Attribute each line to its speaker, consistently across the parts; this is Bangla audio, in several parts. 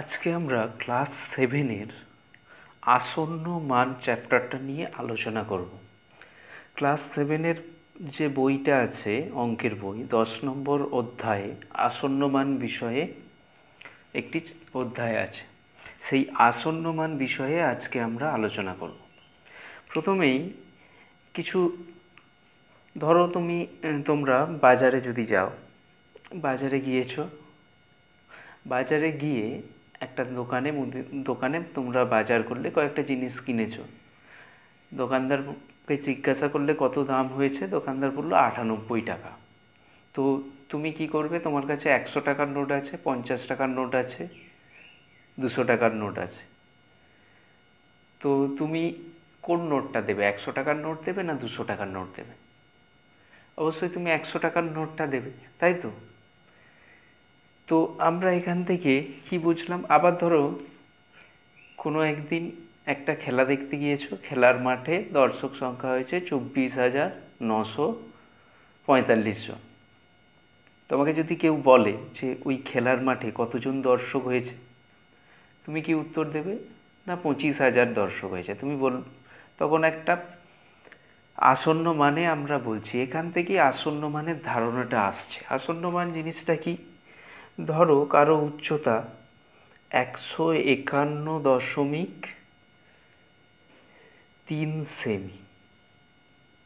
Speaker 1: আজকে আমরা ক্লাস সেভেনের আসন্ন মান চ্যাপ্টারটা নিয়ে আলোচনা করব। ক্লাস সেভেনের যে বইটা আছে, অঙ্কের বই, 10 নম্বর অধ্যায়ে আসন্ন মান বিষয়ে একটি অধ্যায় আছে। সেই আসন্ন মান বিষয়ে আজকে আমরা আলোচনা করব। প্রথমেই কিছু ধরো তোমরা বাজারে যদি যাও, বাজারে গিয়েছো, বাজারে গিয়ে একটা দোকানে তোমরা বাজার করলে, কয়েকটা জিনিস কিনেছো। দোকানদারকে জিজ্ঞাসা করলে কত দাম হয়েছে, দোকানদার বললো 98 টাকা। তো তুমি কি করবে? তোমার কাছে 100 টাকার নোট আছে, 50 টাকার নোট আছে, 200 টাকার নোট আছে। তো তুমি কোন নোটটা দেবে? 100 টাকার নোট দেবে না 200 টাকার নোট দেবে? অবশ্যই তুমি 100 টাকার নোটটা দেবে, তাই তো? তো আমরা এখান থেকে কি বুঝলাম? আবার ধরো কোনো একদিন একটা খেলা দেখতে গিয়েছো, খেলার মাঠে দর্শক সংখ্যা হয়েছে 24,945 জন। তোমাকে যদি কেউ বলে যে ওই খেলার মাঠে কতজন দর্শক হয়েছে, তুমি কি উত্তর দেবে? না, 25,000 দর্শক হয়েছে। তখন একটা আসন্ন মানে আমরা বলছি, এখান থেকে আসন্ন মানের ধারণাটা আসছে। আসন্ন মান জিনিসটা কি? ধরো কারো উচ্চতা 151.3 সেমি,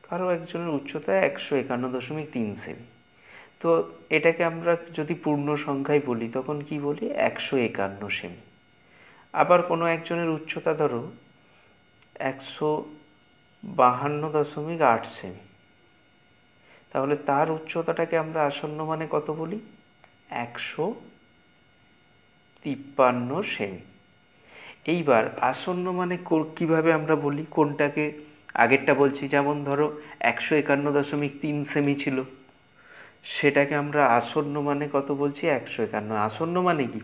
Speaker 1: কারো একজনের উচ্চতা 151.3 সেমি। তো এটাকে আমরা যদি পূর্ণ সংখ্যায় বলি তখন কি বলি? 151 সেমি। আবার কোনো একজনের উচ্চতা ধরো 152.8 সেমি, তাহলে তার উচ্চতাটাকে আমরা আসন্ন মানে কত বলি? 153 সেমি। এইবার আসন্ন মানে কিভাবে আমরা বলি? কোনটাকে? আগেরটা বলছি, যেমন ধরো 151.3 সেমি ছিল, সেটাকে আমরা আসন্ন মানে কত বলছি? 151। আসন্ন মানে কি?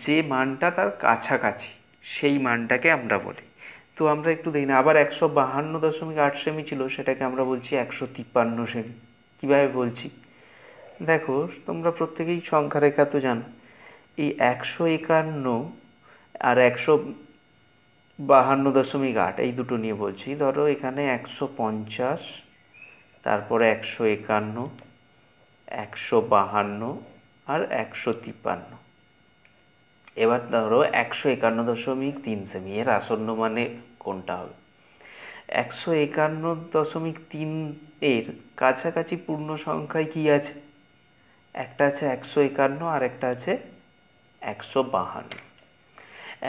Speaker 1: যে মানটা তার কাছাকাছি, সেই মানটাকে আমরা বলি। তো আমরা একটু দেখি না, আবার 152.8 সেমি ছিল, সেটাকে আমরা বলছি 153 সেমি। কীভাবে বলছি দেখো, তোমরা প্রত্যেকেই সংখ্যা রেখা তো জানো। এই 151 আর 152.8 এই দুটো নিয়ে বলছি। ধরো এখানে 150, তারপরে 151, 152 আর 153। এবার ধরো 151.3 সেমি, এর আসন্ন মানে কোনটা হবে? 151.3 এর কাছাকাছি পূর্ণ সংখ্যায় কি আছে? একটা আছে 151 আর একটা আছে 152।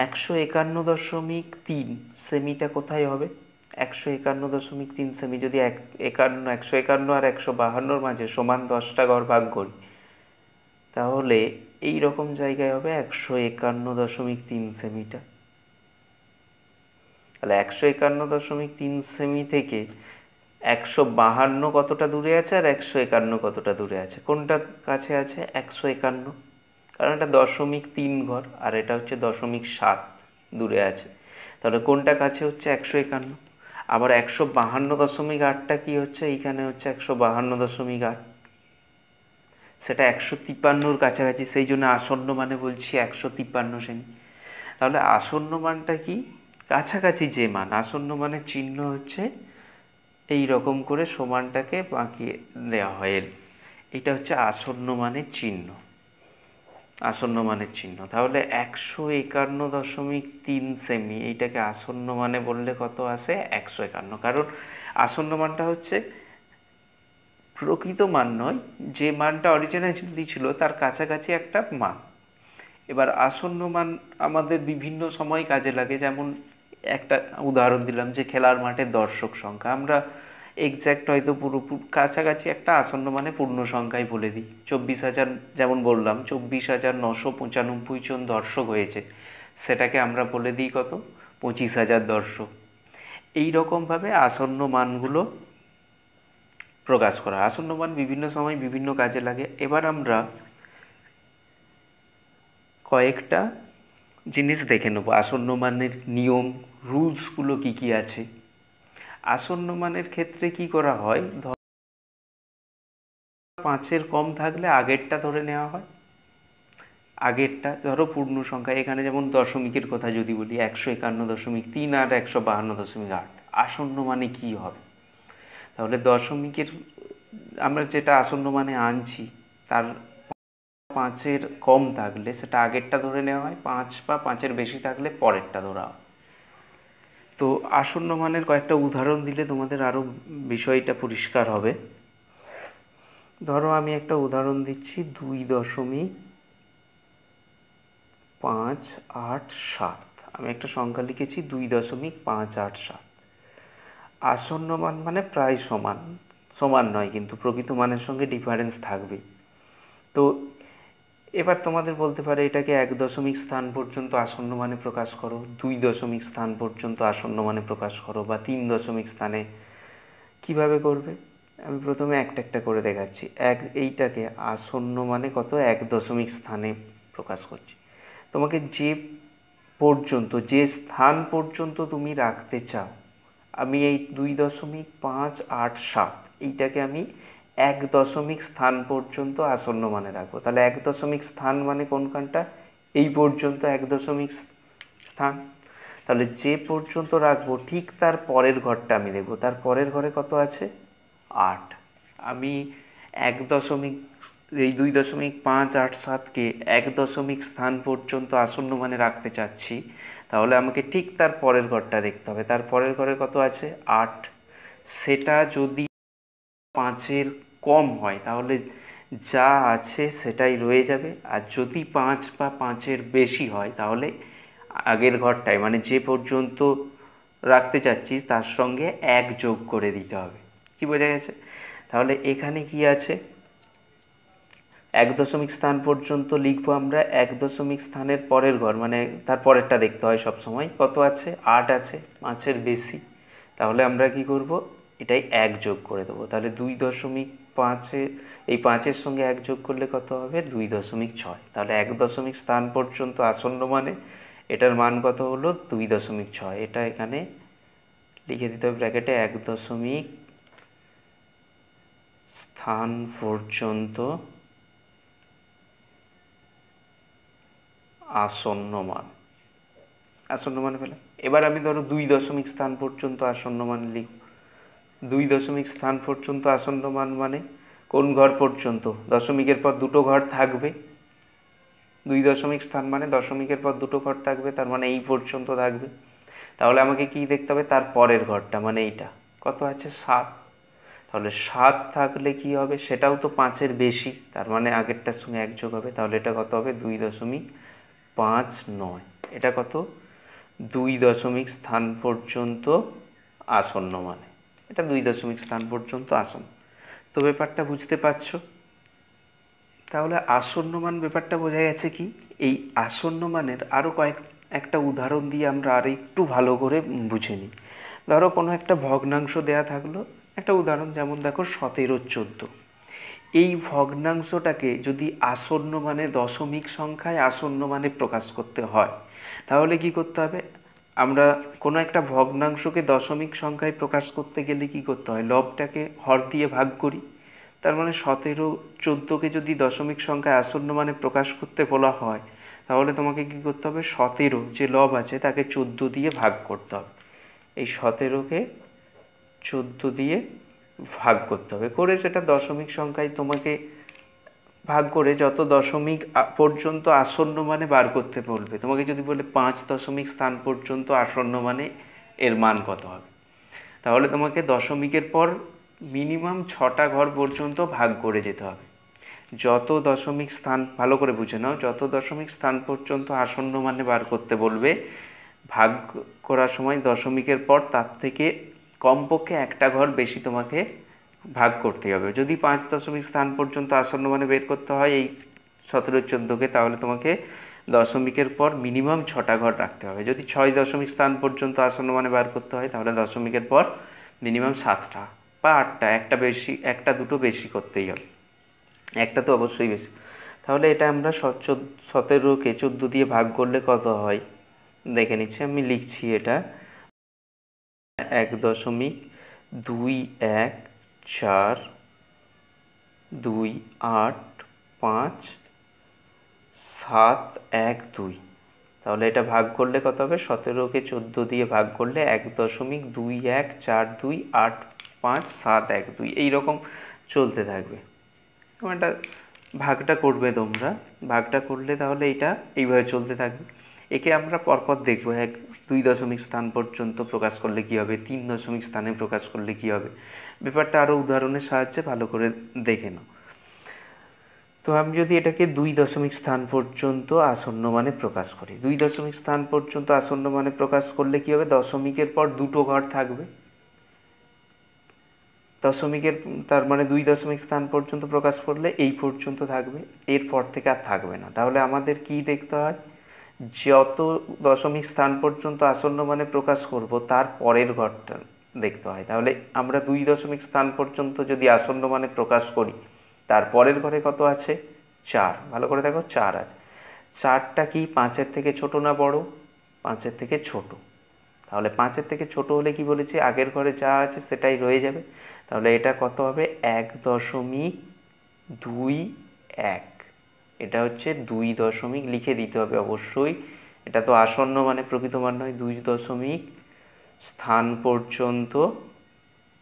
Speaker 1: 151.3 সেমিটা কোথায় হবে? 151.3 সেমি যদি 151 আর 152-র মাঝে সমান 10টা ঘর ভাগ করি, তাহলে এই রকম জায়গায় হবে 151.3 সেমিটা। তাহলে 151.3 সেমি থেকে 152 কতটা দূরে আছে আর 151 কতটা দূরে আছে? কোনটা কাছে আছে? 151, কারণ এটা 0.3 ঘর আর এটা হচ্ছে 0.7 দূরে আছে। তাহলে কোনটা কাছে হচ্ছে? 151। আবার 152.8টা কি হচ্ছে? এইখানে হচ্ছে 152.8, সেটা 153-র কাছাকাছি, সেই জন্য আসন্ন মানে বলছি 153 সেমি। তাহলে আসন্ন মানটা কি? কাছাকাছি যে মান। আসন্ন মানের চিহ্ন হচ্ছে এই রকম করে সমানটাকে বাঁকিয়ে দেওয়া হয়। এটা হচ্ছে আসন্ন মানের চিহ্ন। আসন্ন মানের চিহ্ন। তাহলে 151.3 সেমি এইটাকে আসন্ন মানে বললে কত আসে? 151। কারণ আসন্ন মানটা হচ্ছে প্রকৃত মান নয়, যে মানটা অরিজিনালি ছিল তার কাছাকাছি একটা মান। এবার আসন্ন মান আমাদের বিভিন্ন সময় কাজে লাগে। যেমন একটা উদাহরণ দিলাম, যে খেলার মাঠে দর্শক সংখ্যা, আমরা এক্স্যাক্ট হয়তো কাছাকাছি একটা আসন্ন মানে পূর্ণ সংখ্যায় বলে দিই। 24,000, যেমন বললাম 24,995 জন দর্শক হয়েছে, সেটাকে আমরা বলে দিই কত? 25,000 দর্শক। এই রকমভাবে আসন্ন মানগুলো প্রকাশ করা। আসন্ন মান বিভিন্ন সময় বিভিন্ন কাজে লাগে। এবার আমরা কয়েকটা জিনিস দেখে নেব, আসন্ন মানের নিয়ম, রুলসগুলো কি কি আছে। আসন্ন মানের ক্ষেত্রে কি করা হয়? 5-এর কম থাকলে আগেরটা ধরে নেওয়া হয়, আগেরটা ধরো পূর্ণ সংখ্যা, এখানে যেমন দশমিকের কথা যদি বলি 151.3 আর 152.8, আসন্ন মানে কি হবে? তাহলে দশমিকের আমরা যেটা আসন্ন মানে আনছি তার 5-এর কম থাকলে সেটা আগেরটা ধরে নেওয়া হয়, 5 বা 5-এর বেশি থাকলে পরেরটা ধরা হয়। তো আসন্ন মানের কয়েকটা উদাহরণ দিলে তোমাদের আরো বিষয়টা পরিষ্কার হবে। ধরো আমি একটা উদাহরণ দিচ্ছি, 2.587। আমি একটা সংখ্যা লিখেছি 2.587। আসন্ন মান মানে প্রায় সমান, সমান নয় কিন্তু প্রকৃত মানের সঙ্গে ডিফারেন্স থাকবেই। তো এবার তোমাদের বলতে পারে এটাকে 1 স্থান পর্যন্ত আসন্ন মানে প্রকাশ করো, 2 স্থান পর্যন্ত আসন্ন মানে প্রকাশ করো, বা 3 স্থানে। কিভাবে করবে? আমি প্রথমে একটা একটা করে দেখাচ্ছি। এইটাকে আসন্ন মানে কত, 1 স্থানে প্রকাশ করছি। তোমাকে যে পর্যন্ত, যে স্থান পর্যন্ত তুমি রাখতে চাও, আমি এই 2.587 এইটাকে আমি 1 স্থান পর্যন্ত আসন্ন মানে রাখবো। তাহলে 1 স্থান মানে কোনখানটা? এই পর্যন্ত 1 স্থান। তাহলে যে পর্যন্ত রাখবো ঠিক তার পরের ঘরটা আমি দেখবো, তার পরের ঘরে কত আছে? 8। আমি 1 এই 2.587কে 1 স্থান পর্যন্ত আসন্ন মানে রাখতে চাচ্ছি, তাহলে আমাকে ঠিক তার পরের ঘরটা দেখতে হবে। তার পরের ঘরে কত আছে? 8। সেটা যদি 5-এর কম হয় তাহলে যা আছে সেটাই রয়ে যাবে, আর যদি 5 বা 5-এর বেশি হয় তাহলে আগের ঘরটায় মানে যে পর্যন্ত রাখতে চাচ্ছিস তার সঙ্গে 1 যোগ করে দিতে হবে। কি বোঝা গেছে? তাহলে এখানে কি আছে? 1 স্থান পর্যন্ত লিখবো আমরা 1 স্থানের পরের ঘর, মানে তার পরেরটা দেখতে হয় সব সময়। কত আছে? 8 আছে, 5-এর বেশি। তাহলে আমরা কি করব? এটাই 1 যোগ করে দেবো। তাহলে 2.5-এ এই 5-এর সঙ্গে 1 যোগ করলে কত হবে? 2.6। তাহলে 1 স্থান পর্যন্ত আসন্ন মানে এটার মান কত হলো? 2.6। এটা এখানে লিখে দিতে হবে ব্র্যাকেটে, 1 স্থান পর্যন্ত আসন্ন মান। আসন্ন মান পেলাম। এবার আমি ধরো 2 স্থান পর্যন্ত আসন্ন মান লিখব। 2 স্থান পর্যন্ত আসন্ন মান মানে কোন ঘর পর্যন্ত? দশমিকের পর দুটো ঘর থাকবে। 2 স্থান মানে দশমিকের পর দুটো ঘর থাকবে, তার মানে এই পর্যন্ত থাকবে। তাহলে আমাকে কি দেখতে হবে? তার পরের ঘরটা, মানে এইটা কত আছে? 7। তাহলে 7 থাকলে কি হবে? সেটাও তো 5-এর বেশি, তার মানে আগেরটার সঙ্গে 1 যোগ হবে। তাহলে এটা কত হবে? 2.59। এটা কত? 2 স্থান পর্যন্ত আসন্ন মানে এটা 2 স্থান পর্যন্ত আসন্ন। তো ব্যাপারটা বুঝতে পারছো? তাহলে আসন্ন মান ব্যাপারটা বোঝা গেছে। কি এই আসন্ন মানের আরো একটা উদাহরণ দিয়ে আমরা আর একটু ভালো করে বুঝে নিই। ধরো কোনো একটা ভগ্নাংশ দেয়া থাকলো, একটা উদাহরণ, যেমন দেখো 17-14। এই ভগ্নাংশটাকে যদি আসন্ন মানে দশমিক সংখ্যায় আসন্ন মানে প্রকাশ করতে হয় তাহলে কি করতে হবে? আমরা কোনো একটা ভগ্নাংশকে দশমিক সংখ্যায় প্রকাশ করতে গেলে কি করতে হয়? লবটাকে হর দিয়ে ভাগ করি। তার মানে 17-14কে যদি দশমিক সংখ্যায় আসন্ন মানে প্রকাশ করতে বলা হয় তাহলে তোমাকে কি করতে হবে? 17 যে লব আছে তাকে 14 দিয়ে ভাগ করতে হবে। এই 17কে 14 দিয়ে ভাগ করতে হবে, করে সেটা দশমিক সংখ্যায় তোমাকে ভাগ করে যত দশমিক পর্যন্ত আসন্ন মানে বার করতে বলবে। তোমাকে যদি বলে 5 স্থান পর্যন্ত আসন্ন মানে এর মান কত হবে, তাহলে তোমাকে দশমিকের পর মিনিমাম 6টা ঘর পর্যন্ত ভাগ করে যেতে হবে। যত দশমিক স্থান, ভালো করে বুঝে নাও, যত দশমিক স্থান পর্যন্ত আসন্ন মানে বার করতে বলবে, ভাগ করার সময় দশমিকের পর তার থেকে কমপক্ষে একটা ঘর বেশি তোমাকে ভাগ করতে হবে। যদি 5 স্থান পর্যন্ত আসন্ন মানে বের করতে হয় এই 17-14কে, তাহলে তোমাকে দশমিকের পর মিনিমাম 6টা ঘর রাখতে হবে। যদি 6 স্থান পর্যন্ত আসন্ন মানে বার করতে হয় তাহলে দশমিকের পর মিনিমাম 7টা বা 8টা, একটা বেশি, একটা দুটো বেশি করতেই হবে, একটা তো অবশ্যই বেশি। তাহলে এটা আমরা 17কে 14 দিয়ে ভাগ করলে কত হয় দেখে নিচ্ছি। আমি লিখছি এটা 1.2142857। 7 1 2, তাহলে এটা ভাগ করলে কত হবে? 17কে 14 দিয়ে ভাগ করলে 1.214285 এইরকম চলতে থাকবে। এটা ভাগটা করবে তোমরা, ভাগটা করলে তাহলে এটা এইভাবে চলতে থাকবে। একে আমরা পরপর দেখবো, 2 দশমিক স্থান পর্যন্ত প্রকাশ করলে কি হবে, 3 দশমিক স্থানে প্রকাশ করলে কি হবে, ব্যাপারটা আরো উদাহরণের সাহায্যে ভালো করে দেখে নাও। তো আমি যদি এটাকে 2 দশমিক স্থান পর্যন্ত আসন্ন মানে প্রকাশ করি, 2 দশমিক স্থান পর্যন্ত আসন্ন মানে প্রকাশ করলে কি হবে, দশমিকের পর দুটো ঘর থাকবে, দশমিকের তার মানে 2 দশমিক স্থান পর্যন্ত প্রকাশ করলে এই পর্যন্ত থাকবে, এরপর থেকে আর থাকবে না। তাহলে আমাদের কি দেখতে হয়, যত দশমিক স্থান পর্যন্ত আসন্ন মানে প্রকাশ করব তার পরের ঘরটা দেখতে হয়। তাহলে আমরা 2 দশমিক স্থান পর্যন্ত যদি আসন্ন মানে প্রকাশ করি, তার পরের ঘরে কত আছে, 4। ভালো করে দেখো, 4 আছে। 4টা কি 5-এর থেকে ছোট না বড়? 5-এর থেকে ছোট। তাহলে 5-এর থেকে ছোট হলে কি বলেছি, আগের ঘরে যা আছে সেটাই রয়ে যাবে। তাহলে এটা কত হবে, 1.21। এটা হচ্ছে 2 দশমিক, লিখে দিতে হবে অবশ্যই, এটা তো আসন্ন মানে প্রকৃত মান নয়, 2 দশমিক স্থান পর্যন্ত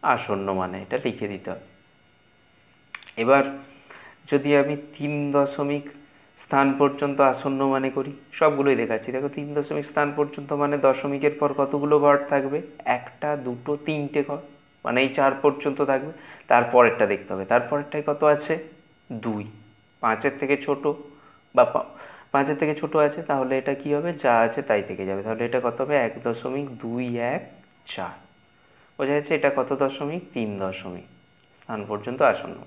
Speaker 1: আসন্ন মানে, এটা লিখে দিতে হবে। এবার যদি আমি 3 দশমিক স্থান পর্যন্ত আসন্ন মানে করি, সবগুলোই দেখাচ্ছি, দেখো 3 দশমিক স্থান পর্যন্ত মানে দশমিকের পর কতগুলো ঘর থাকবে, 1টা 2টো 3টে ঘর, মানে এই 4 পর্যন্ত থাকবে। তারপরেরটা দেখতে হবে, তারপরেরটাই কত আছে, 2। 5-এর থেকে ছোট বা 5-এর থেকে ছোট আছে, তাহলে এটা কি হবে, যা আছে তাই থেকে যাবে। তাহলে এটা কত হবে, 1.214। বোঝা যাচ্ছে এটা কত দশমিক, 3 দশমিক স্থান পর্যন্ত আসন্ন।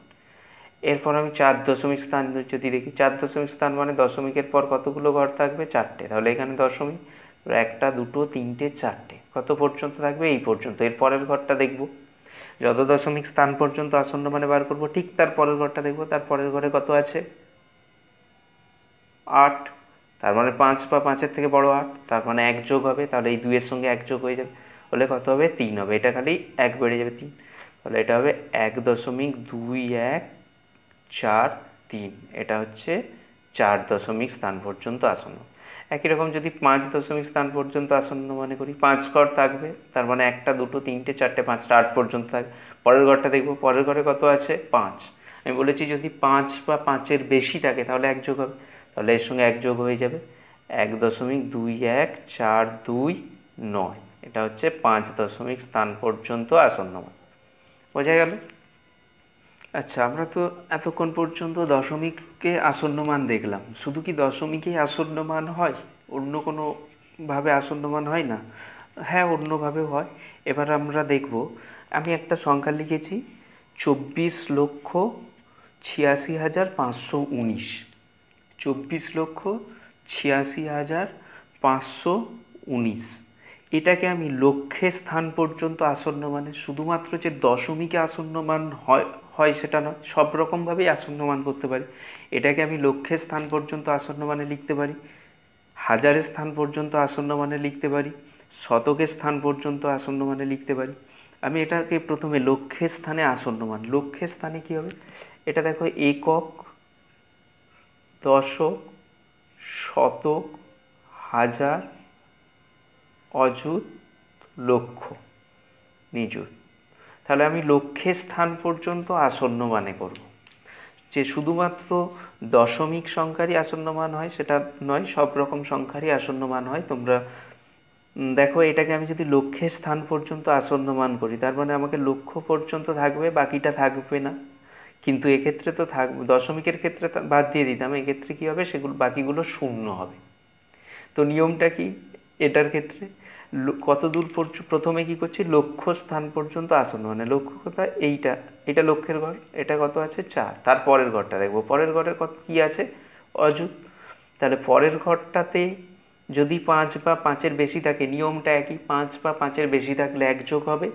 Speaker 1: এরপর আমি 4 দশমিক স্থান যদি দেখি, 4 দশমিক স্থান মানে দশমিকের পর কতগুলো ঘর থাকবে, 4টে। তাহলে এখানে দশমিক, 1টা 2টো 3টে 4টে, কত পর্যন্ত থাকবে, এই পর্যন্ত। এর পরের ঘরটা দেখব, যত দশমিক স্থান পর্যন্ত আসন্ন মানে বার করব, ঠিক তার পরের ঘরটা দেখব, তার পরের ঘরে কত আছে, 8। তার মানে 5 বা 5-এর থেকে বড় 8, তার মানে 1 যোগ হবে, তাহলে এই 2 এর সঙ্গে 1 যোগ হয়ে যাবে, হলে কত হবে, 3 হবে। এটা খালি 1 বেড়ে যাবে, 3। তাহলে এটা হবে 1.2143। এটা হচ্ছে 4 দশমিক স্থান পর্যন্ত আসন্ন। একই রকম যদি 5 দশমিক স্থান পর্যন্ত আসন্ন মনে করি, 5 ঘর থাকবে, তার মানে 1টা 2টো 3টে 4টে 5টা 8 পর্যন্ত থাকবে। পরের ঘরটা দেখবো, পরের ঘরে কত আছে, 5। আমি বলেছি যদি 5 বা 5-এর বেশি থাকে তাহলে 1 যোগ হবে, তাহলে এর সঙ্গে 1 যোগ হয়ে যাবে, 1.21429। এটা হচ্ছে 5 দশমিক স্থান পর্যন্ত আসন্ন মান। বোঝা গেল? আচ্ছা, আমরা তো এতক্ষণ পর্যন্ত দশমিককে আসন্ন মান দেখলাম। শুধু কি দশমিকেই আসন্ন মান হয়, অন্য কোনো ভাবে আসন্ন মান হয় না? হ্যাঁ, অন্যভাবেও হয়। এবার আমরা দেখব, আমি একটা সংখ্যা লিখেছি 24,86,519। 24,86,519, এটাকে আমি লক্ষে স্থান পর্যন্ত আসন্ন মানে, শুধুমাত্র যে দশমিকে আসন্ন মান হয় হয় সেটা নয়, সব রকমভাবেই আসন্ন মান করতে পারি। এটাকে আমি লক্ষের স্থান পর্যন্ত আসন্ন মানে লিখতে পারি, হাজারের স্থান পর্যন্ত আসন্ন মানে লিখতে পারি, শতকের স্থান পর্যন্ত আসন্ন মানে লিখতে পারি। আমি এটাকে প্রথমে লক্ষের স্থানে আসন্ন মান, লক্ষের স্থানে কি হবে, এটা দেখো, একক, দশক, শতক, হাজার, অযুত, লক্ষ, নিযুত। তাহলে আমি লক্ষের স্থান পর্যন্ত আসন্ন মানে করব। যে শুধুমাত্র দশমিক সংখ্যারই আসন্ন মান হয় সেটা নয়, সব রকম সংখ্যারই আসন্ন মান হয়। তোমরা দেখো, এটাকে আমি যদি লক্ষের স্থান পর্যন্ত আসন্ন মান করি, তার মানে আমাকে লক্ষ পর্যন্ত থাকবে, বাকিটা থাকবে না। কিন্তু এক্ষেত্রে তো থাকবে, দশমিকের ক্ষেত্রে বাদ দিয়ে দিতাম, এক্ষেত্রে কি হবে, সেগুলো বাকিগুলো শূন্য হবে। তো নিয়মটা কি এটার ক্ষেত্রে, কত দূর প্রথমে কি করছি, লক্ষ স্থান পর্যন্ত আসন্ন মানে, লক্ষ্য কোথায়, এইটা, এটা লক্ষ্যের ঘর, এটা কত আছে, 4। তার পরের ঘরটা দেখবো, পরের ঘরের কত কি আছে, অযুত। তাহলে পরের ঘরটাতে যদি 5 বা 5-এর বেশি থাকে, নিয়মটা একই, 5 বা 5-এর বেশি থাকলে 1 যোগ হবে,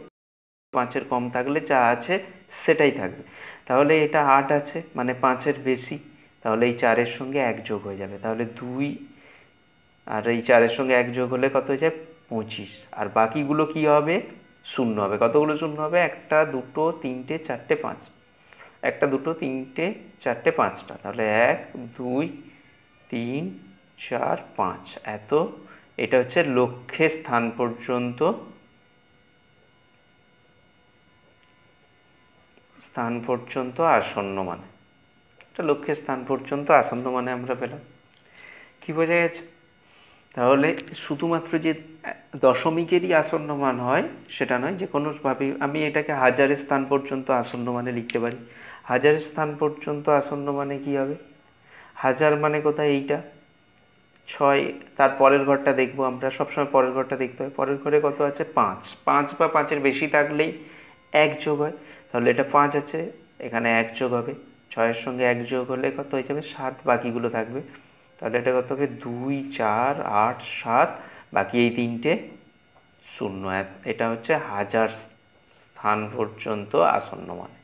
Speaker 1: 5-এর কম থাকলে যা আছে সেটাই থাকবে। তাহলে এটা 8 আছে, মানে 5-এর বেশি, তাহলে এই 4-এর সঙ্গে 1 যোগ হয়ে যাবে, তাহলে 2, আর এই 4-এর সঙ্গে 1 যোগ হলে কত হয়ে যায়, 25। আর বাকিগুলো কি হবে, শূন্য হবে। কতগুলো শূন্য হবে, 1টা 2টো 3টে 4টে 5, 1টা 2টো 3টে 4টে 5টা, তাহলে 1 2 3 4 5 এত, এটা হচ্ছে লক্ষ্যের স্থান পর্যন্ত আসন্ন মানে, এটা লক্ষ্যের স্থান পর্যন্ত আসন্ন মানে আমরা পেলাম। কি বোঝা গেছে? তাহলে শুধুমাত্র যে দশমিকেরই আসন্ন মান হয় সেটা নয়, যে কোনোভাবে আমি এটাকে হাজারের স্থান পর্যন্ত আসন্ন মানে লিখতে পারি। হাজারের স্থান পর্যন্ত আসন্ন মানে কি হবে? হাজার মানে কোথায়? এইটা 6, তার পরের ঘরটা দেখবো আমরা, সবসময় পরের ঘরটা দেখতে হয়। পরের ঘরে কত আছে? 5। 5 বা 5-এর বেশি থাকলেই 1 যোগ হয়, তাহলে এটা 5 আছে, এখানে 1 যোগ হবে। 6-এর সঙ্গে 1 যোগ হলে কত হয়ে যাবে? 7, বাকিগুলো থাকবে। তাহলে এটা কত হবে? 2 4 8 7, বাকি এই 3টে 0। এটা হচ্ছে হাজার স্থান পর্যন্ত আসন্ন মানে।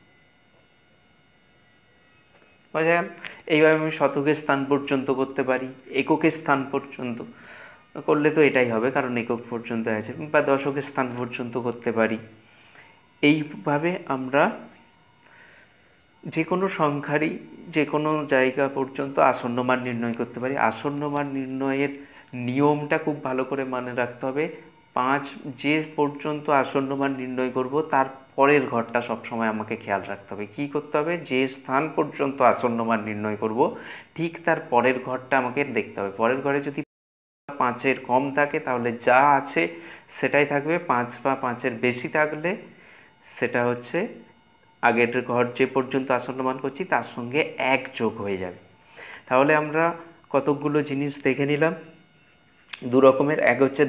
Speaker 1: বোঝা গেল? এইভাবে আমি শতকের স্থান পর্যন্ত করতে পারি, এককের স্থান পর্যন্ত করলে তো এটাই হবে, কারণ একক পর্যন্ত আছে, বা দশকের স্থান পর্যন্ত করতে পারি। এইভাবে আমরা যে কোনো সংখ্যারই যে কোনো জায়গা পর্যন্ত আসন্ন মান নির্ণয় করতে পারি। আসন্ন মান নির্ণয়ের নিয়মটা খুব ভালো করে মনে রাখতে হবে। 5 যে পর্যন্ত আসন্ন মান নির্ণয় করব তার পরের ঘরটা সবসময় আমাকে খেয়াল রাখতে হবে। কি করতে হবে? যে স্থান পর্যন্ত আসন্ন মান নির্ণয় করব ঠিক তার পরের ঘরটা আমাকে দেখতে হবে। পরের ঘরে যদি 5-এর কম থাকে তাহলে যা আছে সেটাই থাকবে, 5 বা 5-এর বেশি থাকলে সেটা হচ্ছে আগের ঘর যে পর্যন্ত আসন্ন মান করছি তার সঙ্গে 1 যোগ হয়ে যাবে। তাহলে আমরা কতকগুলো জিনিস দেখে নিলাম। দু রকমের, এক হচ্ছে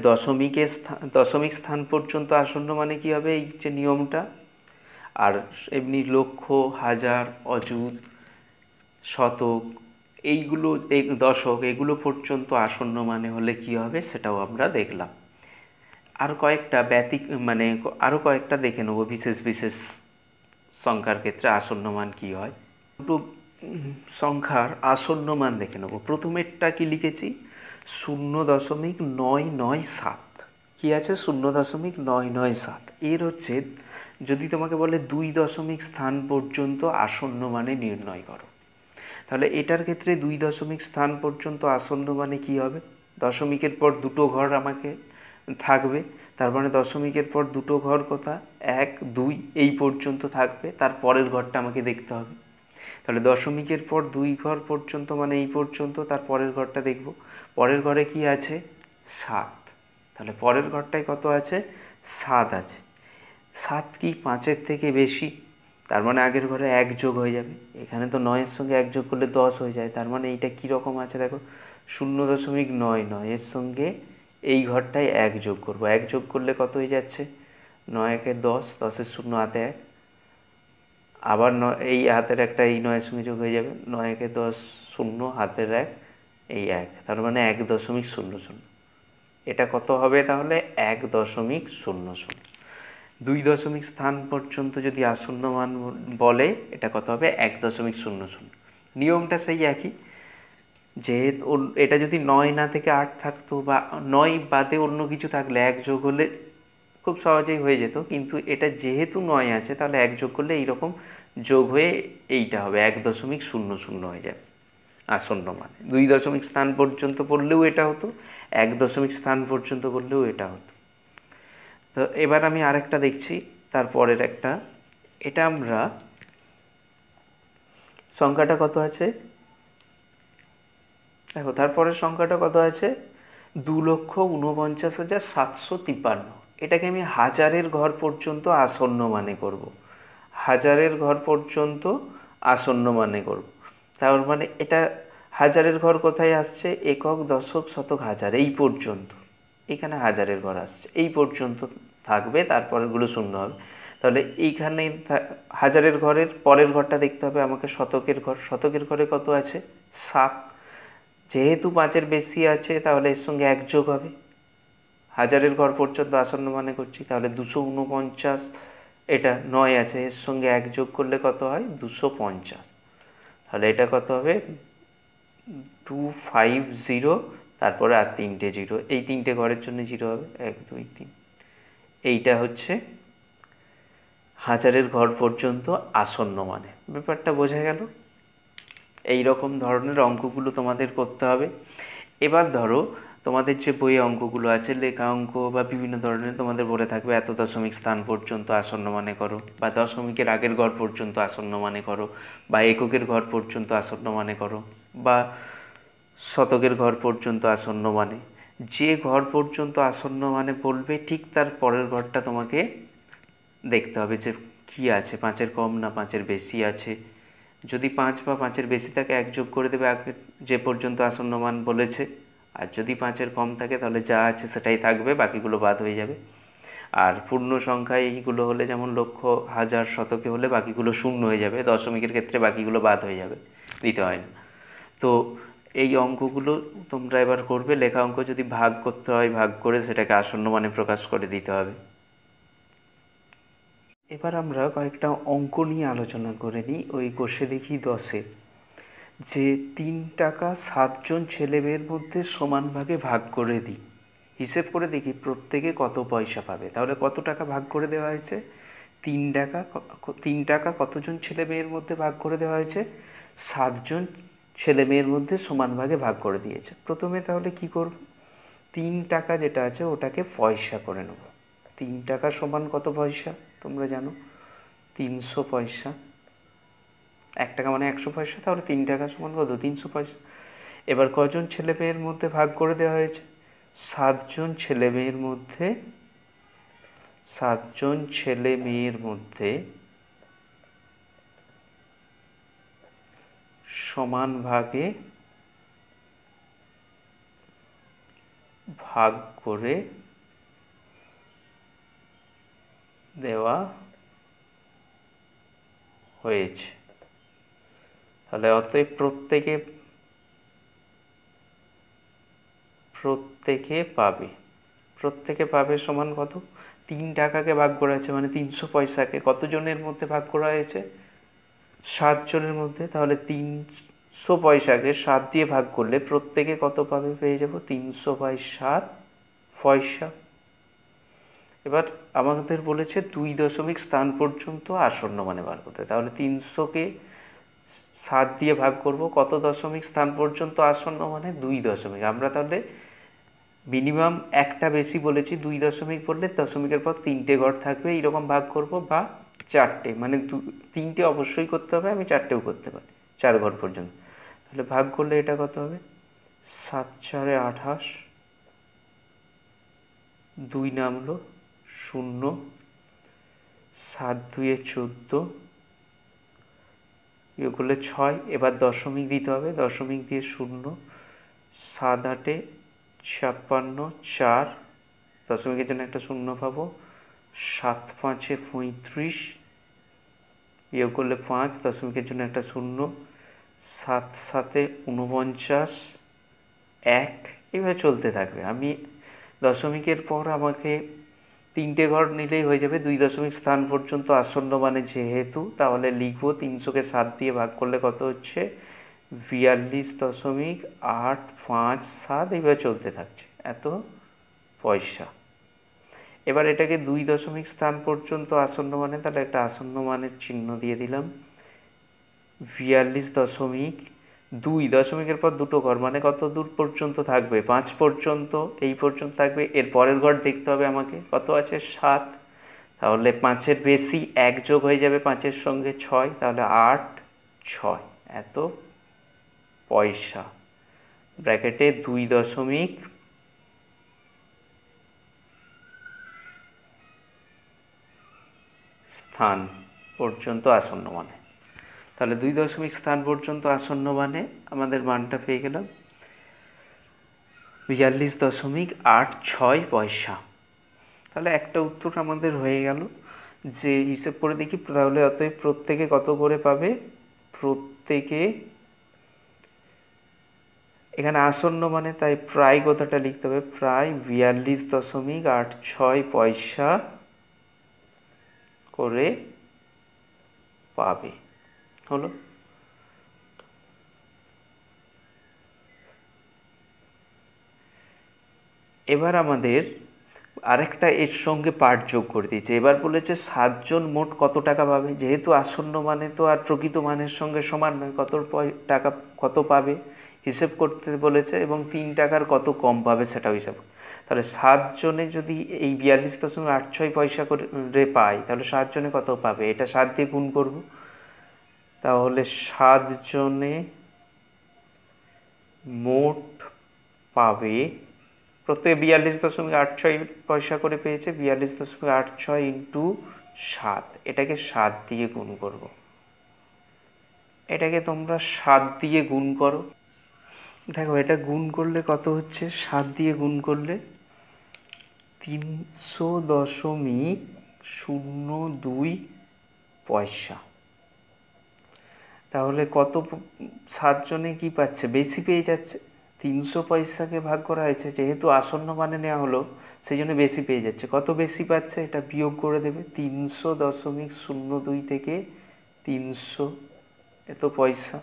Speaker 1: দশমিক স্থান পর্যন্ত আসন্ন মানে কি হবে, এই যে নিয়মটা। আর এমনি লক্ষ, হাজার, অযুত, শতক, এইগুলো, এই দশক, এগুলো পর্যন্ত আসন্ন মানে হলে কি হবে সেটাও আমরা দেখলাম। আর কয়েকটা মানে আরও কয়েকটা দেখে নেবো বিশেষ বিশেষ সংখ্যার ক্ষেত্রে আসন্ন মান কি হয়। দুটো সংখ্যার আসন্ন মান দেখে নেব। প্রথমেরটা কি লিখেছি? 0.997। কি আছে? 0.997। এর হচ্ছে, যদি তোমাকে বলে 2 দশমিক স্থান পর্যন্ত আসন্ন মানে নির্ণয় করো, তাহলে এটার ক্ষেত্রে 2 দশমিক স্থান পর্যন্ত আসন্ন মানে কি হবে? দশমিকের পর দুটো ঘর আমাকে থাকবে, তার মানে দশমিকের পর দুটো ঘর কোথায়? 1 2 এই পর্যন্ত থাকবে, তার পরের ঘরটা আমাকে দেখতে হবে। তাহলে দশমিকের পর 2 ঘর পর্যন্ত মানে এই পর্যন্ত, তার পরের ঘরটা দেখব। পরের ঘরে কি আছে? 7। তাহলে পরের ঘরটায় কত আছে? 7 আছে। 7 কি 5-এর থেকে বেশি? তার মানে আগের ঘরে 1 যোগ হয়ে যাবে। এখানে তো 9-এর সঙ্গে 1 যোগ করলে 10 হয়ে যায়, তার মানে এইটা কীরকম আছে দেখো, 0.99, এর সঙ্গে এই ঘরটায় 1 যোগ করব। 1 যোগ করলে কত হয়ে যাচ্ছে? 9 1 10, 10-এর 0 হাতে 1, আবার এই হাতের একটা এই 9-এর সঙ্গে যোগ হয়ে যাবে, 9 1 10, 0 হাতের 1, এই 1, তার মানে 1.00। এটা কত হবে তাহলে? 1.00। 2 দশমিক স্থান পর্যন্ত যদি আসন্ন মান বলে, এটা কত হবে? 1.00। নিয়মটা সেই একই, যে এটা যদি 9 না থেকে 8 থাকতো, বা 9 বাদে অন্য কিছু থাকলে 1 যোগ হলে খুব সহজেই হয়ে যেত, কিন্তু এটা যেহেতু 9 আছে তাহলে 1 যোগ করলে এইরকম যোগ হয়ে এইটা হবে 1.00 হয়ে যাবে আসন্ন মানে। 2 দশমিক স্থান পর্যন্ত পড়লেও এটা হতো, 1 দশমিক স্থান পর্যন্ত পড়লেও এটা হতো। তো এবার আমি আরেকটা দেখছি, তারপরের একটা। এটা আমরা, সংখ্যাটা কত আছে দেখো, তারপরের সংখ্যাটা কত আছে? 2,49,753। এটাকে আমি হাজারের ঘর পর্যন্ত আসন্ন মানে করব। হাজারের ঘর পর্যন্ত আসন্ন মানে করব। তার মানে এটা হাজারের ঘর কোথায় আসছে? একক, দশক, শতক, হাজার, এই পর্যন্ত। এখানে হাজারের ঘর আসছে, এই পর্যন্ত থাকবে, তারপরেরগুলো শূন্য হবে। তাহলে এইখানে হাজারের ঘরের পরের ঘরটা দেখতে হবে আমাকে, শতকের ঘর। শতকের ঘরে কত আছে? 7। যেহেতু 5-এর বেশি আছে তাহলে এর সঙ্গে 1 যোগ হবে। হাজারের ঘর পর্যন্ত আসন্ন মানে করছি, তাহলে 249, এটা 9 আছে, এর সঙ্গে 1 যোগ করলে কত হয়? 250। তাহলে এটা কত হবে? 250, তারপরে আর 3টে জিরো, এই 3টে ঘরের জন্য জিরো হবে, 1 2 3। এইটা হচ্ছে হাজারের ঘর পর্যন্ত আসন্ন মানে। ব্যাপারটা বোঝা গেল? এই রকম ধরনের অঙ্কগুলো তোমাদের করতে হবে। এবার ধরো তোমাদের যে বইয়ে অঙ্কগুলো আছে, লেখা অঙ্ক বা বিভিন্ন ধরনের, তোমাদের বলে থাকবে এত দশমিক স্থান পর্যন্ত আসন্ন মানে করো, বা দশমিকের আগের ঘর পর্যন্ত আসন্ন মানে করো, বা এককের ঘর পর্যন্ত আসন্ন মানে করো, বা শতকের ঘর পর্যন্ত আসন্ন মানে। যে ঘর পর্যন্ত আসন্ন মানে বলবে ঠিক তার পরের ঘরটা তোমাকে দেখতে হবে যে কি আছে, পাঁচের কম না পাঁচের বেশি আছে। যদি 5 বা 5-এর বেশি থাকে 1 যোগ করে দেবে আগে যে পর্যন্ত আসন্ন মান বলেছে, আর যদি 5-এর কম থাকে তাহলে যা আছে সেটাই থাকবে, বাকিগুলো বাদ হয়ে যাবে। আর পূর্ণ সংখ্যায় এইগুলো হলে, যেমন লক্ষ, হাজার, শতকে হলে বাকিগুলো শূন্য হয়ে যাবে, দশমিকের ক্ষেত্রে বাকিগুলো বাদ হয়ে যাবে, দিতে হয় না। তো এই অঙ্কগুলো তোমরা এবার করবে। লেখা অঙ্ক যদি ভাগ করতে হয় ভাগ করে সেটাকে আসন্ন মানে প্রকাশ করে দিতে হবে। এবার আমরা কয়েকটা অঙ্ক নিয়ে আলোচনা করে নিই। ওই কষে দেখি 10-এ, যে 3 টাকা 7 জন ছেলে মেয়ের মধ্যে সমান ভাগে ভাগ করে দিই, হিসেব করে দেখি প্রত্যেকে কত পয়সা পাবে। তাহলে কত টাকা ভাগ করে দেওয়া হয়েছে? 3 টাকা। 3 টাকা কতজন ছেলে মেয়ের মধ্যে ভাগ করে দেওয়া হয়েছে? 7 জন ছেলে মেয়ের মধ্যে সমান ভাগে ভাগ করে দিয়েছে। প্রথমে তাহলে কি করব? 3 টাকা যেটা আছে ওটাকে পয়সা করে নেব। 3 টাকা সমান কত পয়সা তোমরা জানো? 300 পয়সা। 1 টাকা মানে 100 পয়সা, তাহলে 3 টাকা সমান কত? 300 পয়সা। এবার কজন ছেলে মেয়ের মধ্যে ভাগ করে দেওয়া হয়েছে? 7 জন ছেলে মেয়ের মধ্যে, 7 জন ছেলে মেয়ের মধ্যে সমান ভাগে ভাগ করে দেওয়া হয়েছে। তাহলে অতএব প্রত্যেকে পাবে। প্রত্যেকে পাবে সমান কত? 3 টাকাকে ভাগ করা হয়েছে মানে 300 পয়সাকে কতজনের মধ্যে ভাগ করা হয়েছে? 7 জনের মধ্যে। তাহলে 300 পয়সাকে 7 দিয়ে ভাগ করলে প্রত্যেকে কত পাবে? পেয়ে যাব 300/7 পয়সা। এবার আমাদের বলেছে 2 দশমিক স্থান পর্যন্ত আসন্ন মানে বার করতে। তাহলে 300-কে 7 দিয়ে ভাগ করব, কত দশমিক স্থান পর্যন্ত আসন্ন মানে 2 দশমিক। আমরা তাহলে মিনিমাম একটা বেশি বলেছি, 2 দশমিক বললে দশমিকের পর 3টে ঘর থাকবে, এইরকম ভাগ করব, বা 4টে, মানে 3টে অবশ্যই করতে হবে, আমি 4টেও করতে পারি, 4 ঘর পর্যন্ত। তাহলে ভাগ করলে এটা কত হবে? 7×4 = 28, 2 নামলো 0, 7×2 = 14, ইয়ে করলে 6। এবার দশমিক দিতে হবে, দশমিক দিয়ে 0, 7×8 = 56, 4, দশমিকের জন্য একটা 0 পাবো, 7×5 = 35, বিয়োগ করলে 5, দশমিকের জন্য একটা 0, 7×7 = 49, 1, এইভাবে চলতে থাকবে। আমি দশমিকের পর আমাকে 3টে ঘর নিলেই হয়ে যাবে 2 দশমিক স্থান পর্যন্ত আসন্ন মানে যেহেতু, তাহলে লিখবো 300-কে 7 দিয়ে ভাগ করলে কত হচ্ছে? 42.857, এইভাবে চলতে থাকছে, এত পয়সা। এবার এটাকে 2 দশমিক স্থান পর্যন্ত আসন্ন মানে, তাহলে একটা আসন্ন মানের চিহ্ন দিয়ে দিলাম। 42.2, দশমিকের পর দুটো ঘর মানে কত দূর পর্যন্ত থাকবে? 5 পর্যন্ত, এই পর্যন্ত থাকবে। এর পরের ঘর দেখতে হবে আমাকে, কত আছে? 7, তাহলে 5-এর বেশি 1 যোগ হয়ে যাবে 5-এর সঙ্গে 6, তাহলে 8, 6, এত পয়সা। ব্র্যাকেটে 2 দশমিক স্থান পর্যন্ত আসন্ন মানে, তাহলে 2 দশমিক স্থান পর্যন্ত আসন্ন মানে আমাদের মানটা পেয়ে গেলাম 42.86 পয়সা। তাহলে একটা উত্তর আমাদের হয়ে গেল, যে হিসেব করে দেখি তাহলে অতএব প্রত্যেকে কত করে পাবে? প্রত্যেকে, এখানে আসন্ন মানে তাই প্রায় কথাটা লিখতে হবে, প্রায় 42.86 পয়সা করে পাবে। হলো। এবার আমাদের আরেকটা এর সঙ্গে পার্ট যোগ করে দিয়েছে। এবার বলেছে 7 জন মোট কত টাকা পাবে। যেহেতু আসন্ন মানে তো আর প্রকৃত মানের সঙ্গে সমান নয়, টাকা কত পাবে হিসেব করতে বলেছে, এবং 3 টাকার কত কম পাবে সেটাও হিসাব। তাহলে 7 জনে যদি এই 42.86 করে পায়, তাহলে 7 জনে কত পাবে, এটা 7 দিয়ে গুণ করব। তাহলে 7 জনে মোট পাবে, প্রত্যেকে 42.86 করে পেয়েছে, 42.86 ইন্টু 7, এটাকে 7 দিয়ে গুণ করব। এটাকে তোমরা 7 দিয়ে গুণ করো। দেখো এটা গুণ করলে কত হচ্ছে, 7 দিয়ে গুণ করলে 300.02 পয়সা। তাহলে কত, 7 জনে কি পাচ্ছে, বেশি পেয়ে যাচ্ছে। 300 পয়সাকে ভাগ করা হয়েছে, যেহেতু আসন্ন মানে নেওয়া হলো সেই জন্য বেশি পেয়ে যাচ্ছে। কত বেশি পাচ্ছে এটা বিয়োগ করে দেবে, 300.02 থেকে 300 এত পয়সা,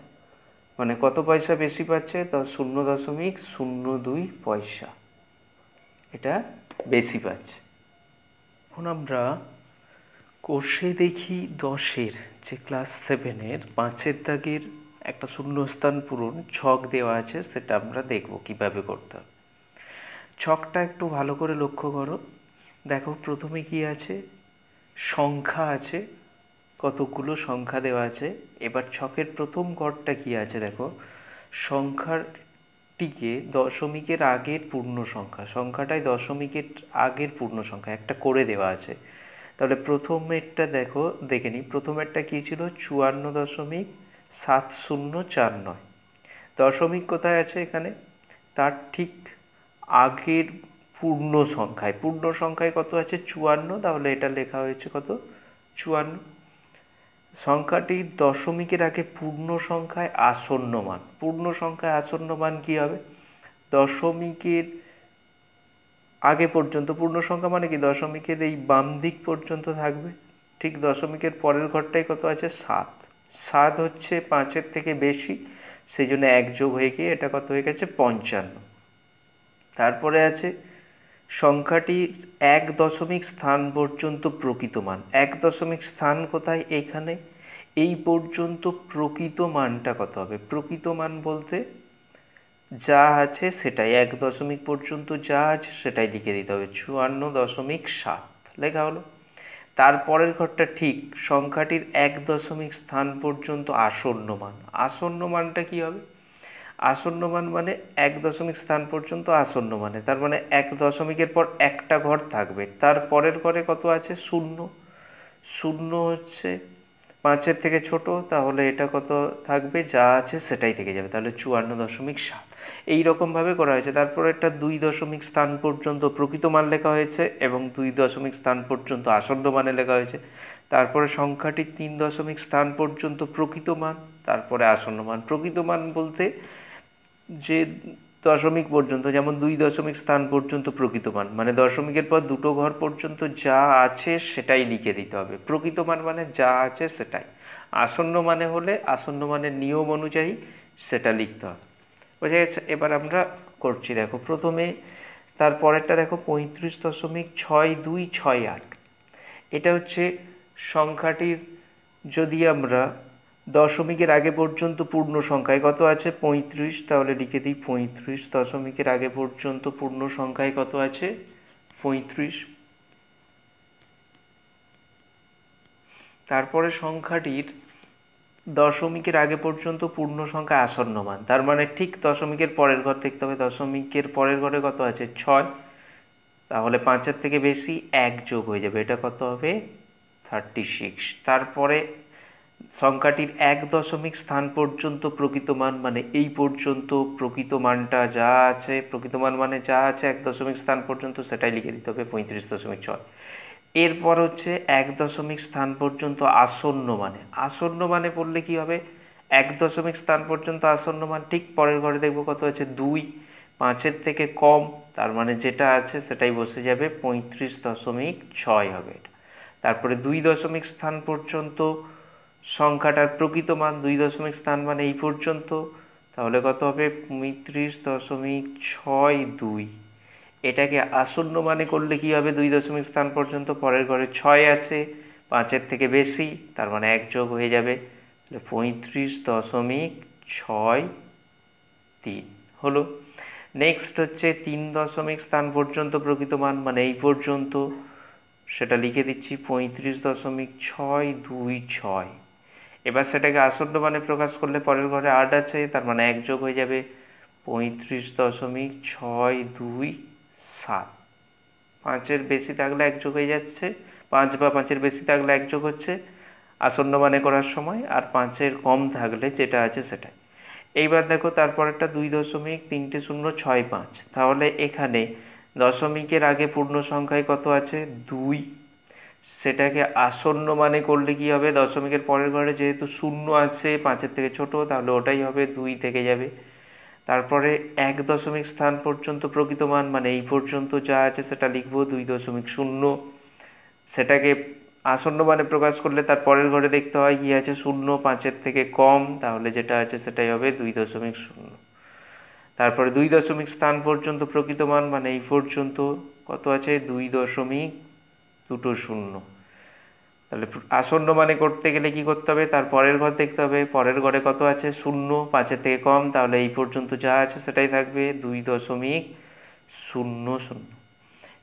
Speaker 1: মানে কত পয়সা বেশি পাচ্ছে, 0.02 পয়সা এটা বেশি পাচ্ছে। এখন আমরা কোষে দেখি 10-এর, যে ক্লাস 7-এর 5-এর দাগের একটা শূন্যস্থান পূরণ ছক দেওয়া আছে, সেটা আমরা দেখব কিভাবে করতে হবে। ছকটা একটু ভালো করে লক্ষ্য করো। দেখো প্রথমে কি আছে, সংখ্যা আছে, কতগুলো সংখ্যা দেওয়া আছে। এবার ছকের প্রথম ঘরটা কি আছে, দেখো সংখ্যাটিকে দশমিকের আগের পূর্ণ সংখ্যা, সংখ্যাটাই দশমিকের আগের পূর্ণ সংখ্যা একটা করে দেওয়া আছে। তাহলে প্রথমেরটা দেখো, দেখে নিই। প্রথমেরটা কি ছিল, 54.7049। দশমিক কোথায় আছে এখানে, তার ঠিক আগের পূর্ণ সংখ্যায় কত আছে, 54, তাহলে এটা লেখা হয়েছে কত, 54। সংখ্যাটি দশমিকের আগে পূর্ণ সংখ্যায় আসন্ন মান, পূর্ণ সংখ্যায় আসন্ন মান কি হবে, দশমিকের আগে পর্যন্ত, পূর্ণ সংখ্যা মানে কি দশমিকের এই বাম দিক পর্যন্ত থাকবে। ঠিক দশমিকের পরের ঘরটাই কত আছে, 7। 7 হচ্ছে 5-এর থেকে বেশি, সেই জন্য 1 যোগ হয়ে গিয়ে এটা কত হয়ে গেছে, 55। তারপরে আছে সংখ্যাটির 1 দশমিক স্থান পর্যন্ত প্রকৃত মান। 1 দশমিক স্থান কোথায়, এইখানে, এই পর্যন্ত প্রকৃত মানটা কত হবে। প্রকৃত মান বলতে যা আছে সেটাই, 1 দশমিক পর্যন্ত যা আছে সেটাই লিখে দিতে হবে, 54.7 লেখা হলো। তারপরের ঘরটা ঠিক সংখ্যাটির 1 দশমিক স্থান পর্যন্ত আসন্ন মান। আসন্ন মানটা কি হবে, আসন্ন মান মানে 1 দশমিক স্থান পর্যন্ত আসন্ন মানে, তার মানে 1 দশমিকের পর একটা ঘর থাকবে, তার পরের ঘরে কত আছে, 0। 0 হচ্ছে 5-এর থেকে ছোট, তাহলে এটা কত থাকবে, যা আছে সেটাই থেকে যাবে, তাহলে 54.7। এইরকমভাবে করা হয়েছে। তারপরে একটা 2 দশমিক স্থান পর্যন্ত প্রকৃত মান লেখা হয়েছে, এবং 2 দশমিক স্থান পর্যন্ত আসন্ন মানে লেখা হয়েছে। তারপরে সংখ্যাটির 3 দশমিক স্থান পর্যন্ত প্রকৃত মান, তারপরে আসন্ন মান। প্রকৃত মান বলতে যে দশমিক পর্যন্ত, যেমন 2 দশমিক স্থান পর্যন্ত প্রকৃত মান, মানে দশমিকের পর দুটো ঘর পর্যন্ত যা আছে সেটাই লিখে দিতে হবে। প্রকৃত মান মানে যা আছে সেটাই। আসন্ন মানে হলে আসন্ন মানের নিয়ম অনুযায়ী সেটা লিখতে হবে। বোঝা গেছে। এবার আমরা করছি, দেখো প্রথমে তারপরেরটা দেখো, 35.6268। এটা হচ্ছে সংখ্যাটির, যদি আমরা দশমিকের আগে পর্যন্ত পূর্ণ সংখ্যায় কত আছে, 35, তাহলে লিখে দিই 35, দশমিকের আগে পর্যন্ত পূর্ণ সংখ্যায় কত আছে, 35। তারপরে সংখ্যাটির দশমিকের আগে পর্যন্ত পূর্ণ সংখ্যা আসন্ন মান, তার মানে ঠিক দশমিকের পরের ঘর দেখতে হবে, দশমিকের পরের ঘরে কত আছে, 6, তাহলে 5-এর থেকে বেশি 1 যোগ হয়ে যাবে, এটা কত হবে, 36। তারপরে সংখ্যাটির 1 দশমিক স্থান পর্যন্ত প্রকৃত মান, মানে এই পর্যন্ত প্রকৃত মানটা যা আছে, প্রকৃত মান মানে যা আছে 1 দশমিক স্থান পর্যন্ত সেটাই লিখে দিতে হবে, 35.6। এরপর হচ্ছে 1 দশমিক স্থান পর্যন্ত আসন্ন মানে, আসন্ন মানে পড়লে কি হবে, 1 দশমিক স্থান পর্যন্ত আসন্ন মান, ঠিক পরের ঘরে দেখবো কত আছে, 2, 5-এর থেকে কম, তার মানে যেটা আছে সেটাই বসে যাবে, 35.6 হবে এটা। তারপরে 2 দশমিক স্থান পর্যন্ত সংখ্যাটার প্রকৃত মান, 2 দশমিক স্থান মানে এই পর্যন্ত, তাহলে কত হবে, 35.62। এটাকে আসন্ন মানে করলে কি হবে, 2 দশমিক স্থান পর্যন্ত পরের ঘরে 6 আছে, 5-এর থেকে বেশি, তার মানে 1 যোগ হয়ে যাবে, 35.63 হলো। নেক্সট হচ্ছে 3 দশমিক স্থান পর্যন্ত প্রকৃত মান, মানে এই পর্যন্ত, সেটা লিখে দিচ্ছি 35.626। এবার সেটাকে আসন্ন মানে প্রকাশ করলে পরের ঘরে 8 আছে, তার মানে 1 যোগ হয়ে যাবে 35.627। 5-এর বেশি থাকলে 1 যোগ হয়ে যাচ্ছে, 5 বা 5-এর বেশি থাকলে 1 যোগ হচ্ছে আসন্ন মানে করার সময়, আর 5-এর কম থাকলে যেটা আছে সেটাই। এইবার দেখো তারপরেরটা 2.3065। তাহলে এখানে দশমিকের আগে পূর্ণ সংখ্যায় কত আছে, 2। সেটাকে আসন্ন মানে করলে কি হবে, দশমিকের পরের ঘরে যেহেতু 0 আছে, 5-এর থেকে ছোট, তাহলে ওটাই হবে, 2 থেকে যাবে। তারপরে 1 দশমিক স্থান পর্যন্ত প্রকৃত মান, মানে এই পর্যন্ত যা আছে সেটা লিখবো 2.0। সেটাকে আসন্ন মানে প্রকাশ করলে তার পরের ঘরে দেখতে হয় কি আছে, 0, 5-এর থেকে কম, তাহলে যেটা আছে সেটাই হবে 2.0। তারপরে 2 দশমিক স্থান পর্যন্ত প্রকৃত মান, মানে এই পর্যন্ত কত আছে, 2.20। তাহলে আসন্ন মানে করতে গেলে কি করতে হবে, তার পরের ঘর দেখতে হবে, পরের ঘরে কত আছে, 0, 5-এর থেকে কম, তাহলে এই পর্যন্ত যা আছে সেটাই থাকবে, 2.00।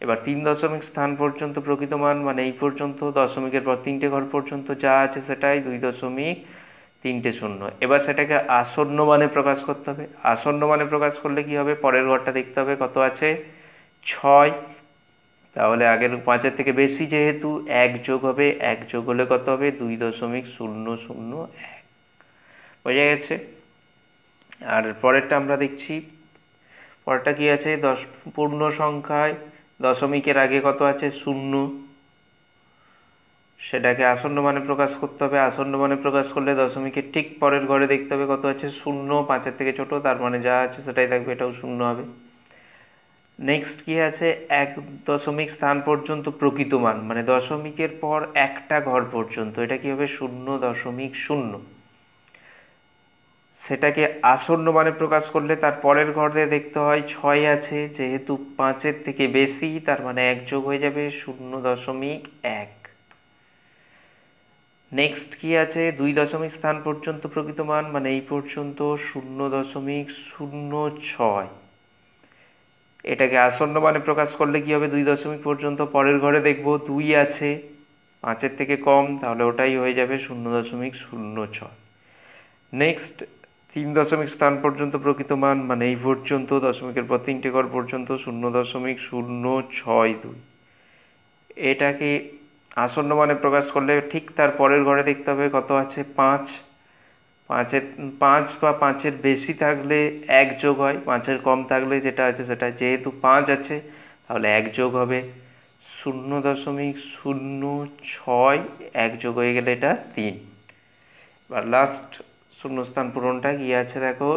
Speaker 1: এবার 3 দশমিক স্থান পর্যন্ত প্রকৃত মান, মানে এই পর্যন্ত, দশমিকের পর 3টে ঘর পর্যন্ত যা আছে সেটাই 2.30। এবার সেটাকে আসন্ন মানে প্রকাশ করতে হবে। আসন্ন মানে প্রকাশ করলে কি হবে, পরের ঘরটা দেখতে হবে কত আছে, 6। তাহলে আগের 5-এর থেকে বেশি যেহেতু 1 যোগ হবে, 1 যোগ হলে কত হবে, 2.001। বোঝা গেছে? আর পরেরটা আমরা দেখছি, পরেরটা কি আছে, পূর্ণ সংখ্যায় দশমিকের আগে কত আছে, 0। সেটাকে আসন্ন মানে প্রকাশ করতে হবে। আসন্ন মানে প্রকাশ করলে দশমিকের ঠিক পরের ঘরে দেখতে হবে কত আছে, 0, 5-এর থেকে ছোট, তার মানে যা আছে সেটাই থাকবে, এটাও 0 হবে। নেক্সট কি আছে, 1 দশমিক স্থান পর্যন্ত প্রকৃত মান, মানে দশমিকের পর একটা ঘর পর্যন্ত, এটা কি হবে, 0.0। সেটাকে আসন্ন মানে প্রকাশ করলে তার পরের ঘরে দেখতে হয় 6 আছে, যেহেতু 5-এর থেকে বেশি, তার মানে 1 যোগ হয়ে যাবে, 0.1। নেক্সট কি আছে, 2 দশমিক স্থান পর্যন্ত প্রকৃত মান, মানে এই পর্যন্ত, 0.06। এটাকে আসন্ন মানে প্রকাশ করলে কি হবে, 2 দশমিক পর্যন্ত পরের ঘরে দেখব 2 আছে, 5-এর থেকে কম, তাহলে ওটাই হয়ে যাবে 0.06। নেক্সট 3 দশমিক স্থান পর্যন্ত প্রকৃত মান, মানে এই পর্যন্ত, দশমিকের পর 3টে ঘর পর্যন্ত, 0.062। এটাকে আসন্ন মানে প্রকাশ করলে ঠিক তার পরের ঘরে দেখতে হবে কত আছে, 5। 5 বা 5-এর বেশি থাকলে 1 যোগ হয়, 5-এর কম থাকলে যেটা আছে সেটা, যেহেতু 5 আছে তাহলে 1 যোগ হবে, 0.06। 1 যোগ হয়ে গেলে এটা 3। এবার লাস্ট শূন্যস্থান পূরণটা কি আছে দেখো,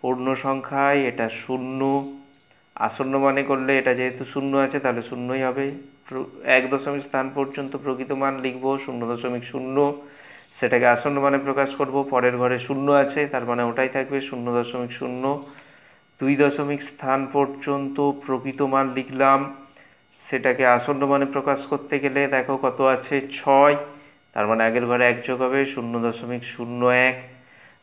Speaker 1: পূর্ণ সংখ্যায় এটা 0, আসন্ন মানে করলে এটা যেহেতু 0 আছে তাহলে 0ই হবে। 1 দশমিক স্থান পর্যন্ত প্রকৃত মান লিখব 0.0, সেটাকে আসন্ন মানে প্রকাশ করব, পরের ঘরে 0 আছে, তার মানে ওটাই থাকবে 0.0। 2 দশমিক স্থান পর্যন্ত প্রকৃত মান লিখলাম, সেটাকে আসন্ন মানে প্রকাশ করতে গেলে দেখো কত আছে, 6, তার মানে আগের ঘরে 1 যোগ হবে, 0.01।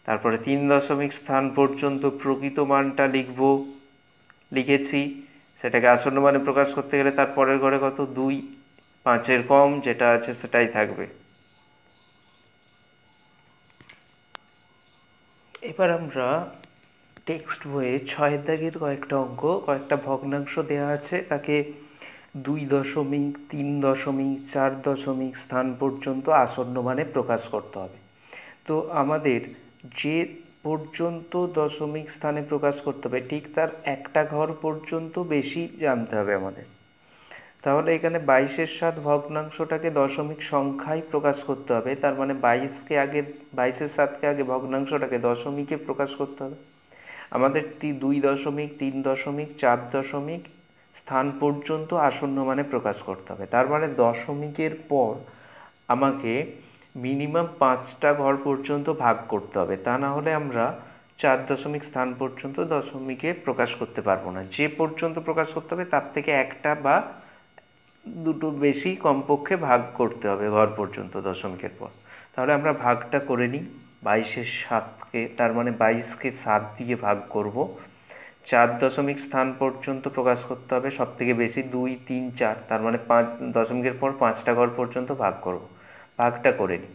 Speaker 1: তারপরে 3 দশমিক স্থান পর্যন্ত প্রকৃত মানটা লিখেছি, সেটাকে আসন্ন মানে প্রকাশ করতে গেলে তার পরের ঘরে কত, 2, 5-এর কম, যেটা আছে সেটাই থাকবে। এবার আমরা টেক্সট বইয়ে 6 দাগের কয়েকটা অঙ্ক, কয়েকটা ভগ্নাংশ দেওয়া আছে, তাকে 2 দশমিক, 3 দশমিক, 4 দশমিক স্থান পর্যন্ত আসন্ন মানে প্রকাশ করতে হবে। তো আমাদের যে পর্যন্ত দশমিক স্থানে প্রকাশ করতে হবে ঠিক তার একটা ঘর পর্যন্ত বেশি জানতে হবে আমাদের। তাহলে এখানে 22-এর 7 ভগ্নাংশটাকে দশমিক সংখ্যায় প্রকাশ করতে হবে, তার মানে 22-এর 7কে আগে ভগ্নাংশটাকে দশমিকে প্রকাশ করতে হবে। আমাদের 2 দশমিক, 3 দশমিক, 4 দশমিক স্থান পর্যন্ত আসন্ন মানে প্রকাশ করতে হবে, তার মানে দশমিকের পর আমাকে মিনিমাম 5টা ঘর পর্যন্ত ভাগ করতে হবে, তা না হলে আমরা 4 স্থান পর্যন্ত দশমিকে প্রকাশ করতে পারবো না। যে পর্যন্ত প্রকাশ করতে হবে তার থেকে একটা বা দুটো বেশি কমপক্ষে ভাগ করতে হবে ঘর পর্যন্ত দশমিকের পর। তাহলে আমরা ভাগটা করে নিই। 22-7কে, তার মানে 22কে 7 দিয়ে ভাগ করব। 4 স্থান পর্যন্ত প্রকাশ করতে হবে সব থেকে বেশি, 2, 3, 4, তার মানে 5 দশমিকের পর 5টা ঘর পর্যন্ত ভাগ করব। ভাগটা করে নিই।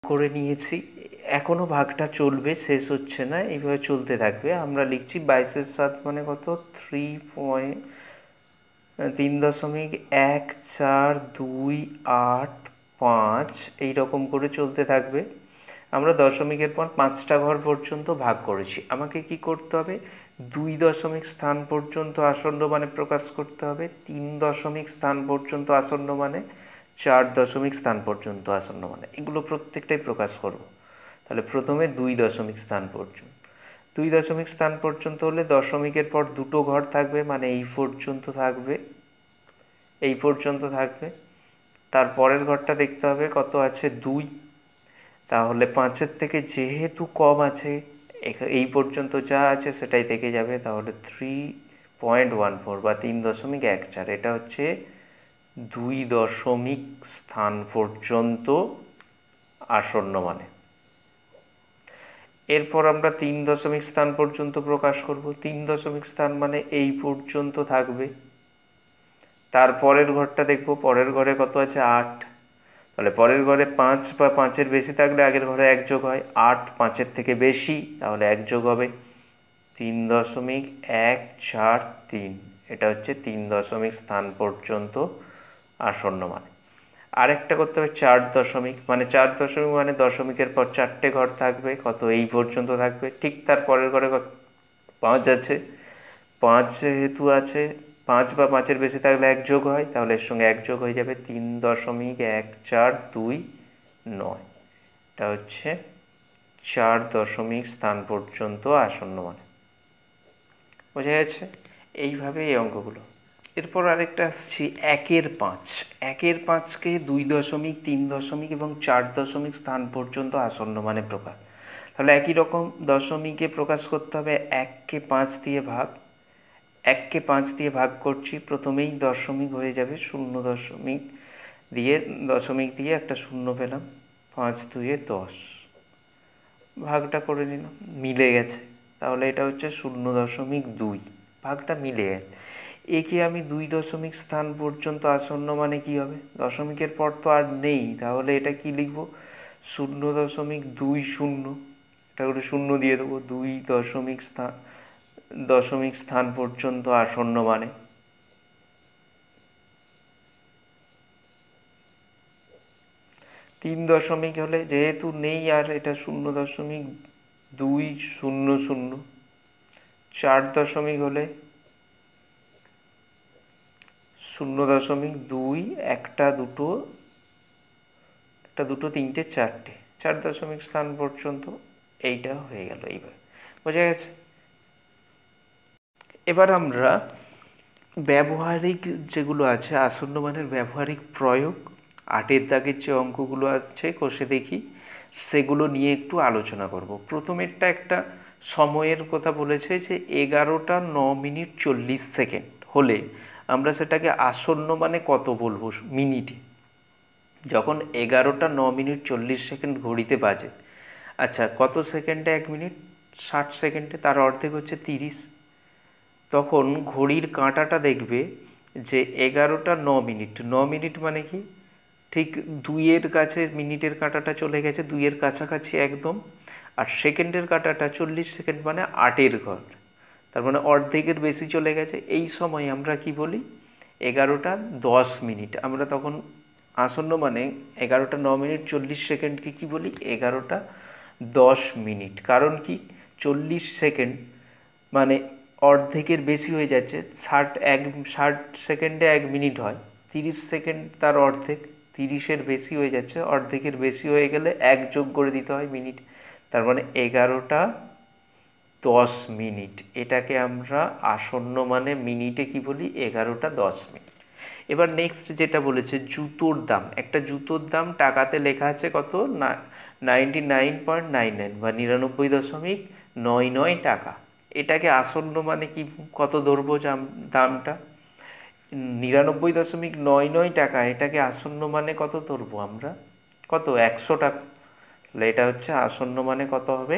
Speaker 1: করে নিয়েছি, এখনো ভাগটা চলবে, শেষ হচ্ছে না, এইভাবে চলতে থাকবে। আমরা লিখছি 22-7 মানে কত, 3.1428 এইরকম করে চলতে থাকবে। আমরা দশমিকের পর 5টা ঘর পর্যন্ত ভাগ করেছি। আমাকে কি করতে হবে, 2 স্থান পর্যন্ত আসন্ন মানে প্রকাশ করতে হবে, 3 স্থান পর্যন্ত আসন্ন মানে, 4 স্থান পর্যন্ত আসন্ন মানে, এগুলো প্রত্যেকটাই প্রকাশ করব। তাহলে প্রথমে 2 স্থান পর্যন্ত, 2 স্থান পর্যন্ত হলে দশমিকের পর দুটো ঘর থাকবে, মানে এই পর্যন্ত থাকবে, এই পর্যন্ত থাকবে। তার পরের ঘরটা দেখতে হবে কত আছে, 2। তাহলে 5-এর থেকে যেহেতু কম আছে, এই পর্যন্ত যা আছে সেটাই থেকে যাবে। তাহলে 3.14 বা 3.14, এটা হচ্ছে 2 স্থান পর্যন্ত আসন্ন মানে। এরপর আমরা 3 স্থান পর্যন্ত প্রকাশ করব। 3 স্থান মানে এই পর্যন্ত থাকবে। তার পরের ঘরটা দেখবো, পরের ঘরে কত আছে, 8। তাহলে পরের ঘরে 5 বা 5-এর বেশি থাকলে আগের ঘরে 1 যোগ হয়, 8 5-এর থেকে বেশি, তাহলে 1 যোগ হবে, 3.143, এটা হচ্ছে 3 স্থান পর্যন্ত আসন্ন মানে। আরেকটা করতে হবে 4 দশমিক, মানে 4 দশমিক মানে দশমিকের পর 4টে ঘর থাকবে, কত, এই পর্যন্ত থাকবে। ঠিক তার পরের ঘরে 5 আছে, 5 যেহেতু আছে, 5 বা 5-এর বেশি থাকলে 1 যোগ হয়, তাহলে এর সঙ্গে 1 যোগ হয়ে যাবে, 3.1429, এটা হচ্ছে 4 স্থান পর্যন্ত আসন্ন মানে। বোঝা গেছে? এইভাবে এই অঙ্কগুলো। এরপর আরেকটা আসছি 1-5। 1-5কে 2 দশমিক, 3 দশমিক এবং 4 স্থান পর্যন্ত আসন্ন মানে প্রকাশ। তাহলে একই রকম দশমিকে প্রকাশ করতে হবে, 1কে 5 দিয়ে ভাগ, 1কে 5 দিয়ে ভাগ করছি, প্রথমেই দশমিক হয়ে যাবে, 0 দশমিক দিয়ে একটা 0 পেলাম, 5-2-10, ভাগটা করে নিলাম, মিলে গেছে। তাহলে এটা হচ্ছে 0.2, ভাগটা মিলে গেছে। একে আমি 2 স্থান পর্যন্ত আসন্ন মানে কি হবে, দশমিকের পর তো আর নেই, তাহলে এটা কি লিখবো, 0.20, এটা করে 0 দিয়ে দেবো, দশমিক স্থান পর্যন্ত আসন্ন মানে। 3 দশমিক হলে যেহেতু নেই আর, এটা 0.200। 4 দশমিক হলে 0.2, একটা দুটো, তিনটে, চারটে, 4 স্থান পর্যন্ত, এইটা হয়ে গেল। এইবার বোঝা গেছে? এবার আমরা ব্যবহারিক যেগুলো আছে, আসন্ন মানের ব্যবহারিক প্রয়োগ, 8-এর দাগের যে অঙ্কগুলো আছে কষে দেখি, সেগুলো নিয়ে একটু আলোচনা করব। প্রথমেরটা একটা সময়ের কথা বলেছে যে 11:09:40 হলে আমরা সেটাকে আসন্ন মানে কত বলবো মিনিটে। যখন 11:09:40 ঘড়িতে বাজে, আচ্ছা কত সেকেন্ডে 1 মিনিট, 60 সেকেন্ডে, তার অর্ধেক হচ্ছে 30। তখন ঘড়ির কাঁটাটা দেখবে যে 11:09, 9 মিনিট মানে কি, ঠিক 2-এর কাছে মিনিটের কাঁটাটা চলে গেছে, 2-এর কাছাকাছি একদম। আর সেকেন্ডের কাঁটাটা 40 সেকেন্ড মানে 8-এর ঘর, তার মানে অর্ধেকের বেশি চলে গেছে। এই সময় আমরা কি বলি, 11:10। আমরা তখন আসন্ন মানে 11:09:40কে কি বলি, 11:10। কারণ কি, 40 সেকেন্ড মানে অর্ধেকের বেশি হয়ে যাচ্ছে। 60 সেকেন্ডে 1 মিনিট হয়, 30 সেকেন্ড তার অর্ধেক, 30-এর বেশি হয়ে যাচ্ছে, অর্ধেকের বেশি হয়ে গেলে 1 যোগ করে দিতে হয় মিনিট, তার মানে 11টা 10 মিনিট। এটাকে আমরা আসন্ন মানে মিনিটে কি বলি? 11টা 10 মিনিট। এবার নেক্সট যেটা বলেছে জুতোর দাম, একটা জুতোর দাম টাকাতে লেখা আছে কত না, 99.99 বা 99.99 টাকা। এটাকে আসন্ন মানে কি, কত ধরবো দামটা? 99.99 টাকা, এটাকে আসন্ন মানে কত ধরবো আমরা? কত? 100 টাকা। তাহলে এটা হচ্ছে আসন্ন মানে কত হবে?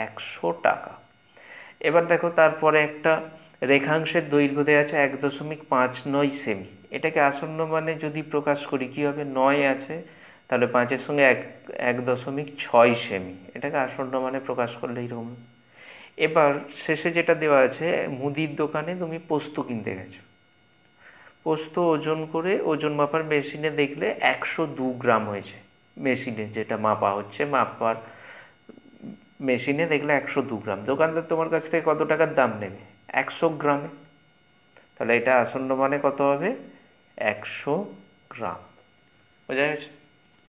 Speaker 1: 100 টাকা। এবার দেখো তারপরে একটা রেখাংশের দৈর্ঘ্য দেওয়া আছে 1.59 সেমি। এটাকে আসন্ন মানে যদি প্রকাশ করি কি হবে? 9 আছে, তাহলে 5-এর সঙ্গে 1.6 সেমি, এটাকে আসন্ন মানে প্রকাশ করলে এইরকম। এবার শেষে যেটা দেওয়া আছে, মুদির দোকানে তুমি পোস্ত কিনতে গেছো, পোস্ত ওজন করে ওজন মাপার মেশিনে দেখলে 102 গ্রাম হয়েছে। মেশিনে যেটা মাপা হচ্ছে, মাপার মেশিনে দেখলে 102 গ্রাম। দোকানদার তোমার কাছ থেকে কত টাকার দাম নেবে? 100 গ্রামে। তাহলে এটা আসন্ন মানে কত হবে? 100 গ্রাম। বোঝা গেছে?